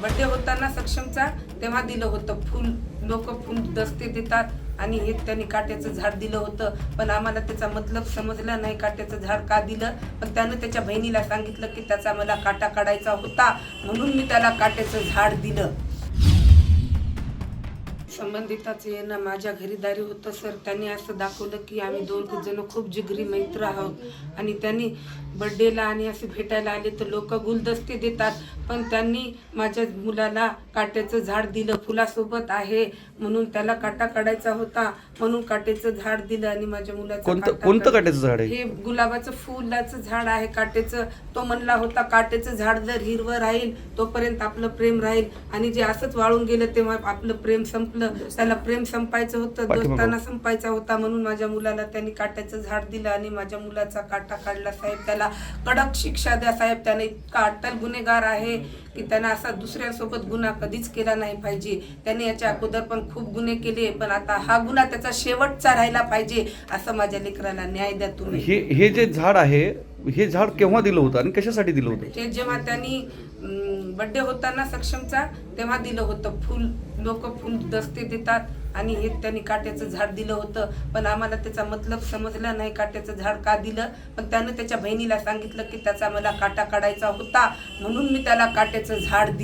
Birthday होता ना सक्षमचा, तेव्हा दिलं होतं फुल. लोक फुल दस्ते देतात आणि हे त्यांनी काट्याचं झाड दिलं होतं, पण आम्हाला त्याचा मतलब समजला नाही काट्याचं झाड का दिलं. पण त्यानं त्याच्या बहिणीला सांगितलं की त्याचा मला काटा काढायचा होता, म्हणून मी त्याला काट्याचं झाड दिलं. संबंधिताचं येणं माझ्या घरी दारी होतं सर. त्यांनी असं दाखवलं की आम्ही दोघं जण खूप जिगरी मैत्र आहोत आणि त्यांनी बड्डेला आणि असे भेटायला आले तर लोक गुलदस्ते देतात, पण त्यांनी माझ्या मुलाला काट्याचं झाड दिलं. फुलासोबत आहे म्हणून त्याला काटा काढायचा होता, म्हणून काट्याचं झाड दिलं आणि माझ्या मुलाचा कोणतं काट्याचं झाड आहे? हे गुलाबाचं फुलाचं झाड आहे काट्याचं. तो म्हणला होता काट्याचं झाड जर हिरवं राहील तोपर्यंत आपलं प्रेम राहील, आणि जे असंच वाळून गेलं तेव्हा आपलं प्रेम संपलं. त्याला प्रेम संपायचं होतं, दोस्ताना संपायचा होता, म्हणून माझ्या मुलाला त्यांनी काट्याचं झाड दिलं आणि माझ्या मुलाचा काटा काढला. साहेब त्याला कडक शिक्षा द्या साहेब. त्याने इतका अट्टल गुन्हेगार आहे की त्यानं असा दुसऱ्यांसोबत गुन्हा कधीच केला नाही पाहिजे. त्याने याच्या अगोदर पण खूप गुन्हे केले, पण आता हा गुन्हा त्याचा शेवटचा राहिला पाहिजे, असं माझ्या लेकराला न्याय द्या तुम्ही. हे जे झाड आहे, हे झाड केव्हा दिलं होतं आणि कशासाठी दिलं होतं? ते जेव्हा त्यांनी बर्थडे होता ना सक्षमचा, तेव्हा दिलं होतं फुल. लोक फुल दस्ते देतात आणि हे त्यांनी काट्याचं झाड दिलं होतं, पण आम्हाला त्याचा मतलब समजला नाही काट्याचं झाड का दिलं. पण त्यानं त्याच्या बहिणीला सांगितलं की त्याचा मला काटा काढायचा होता, म्हणून मी त्याला काट्याचं झाड दिलं.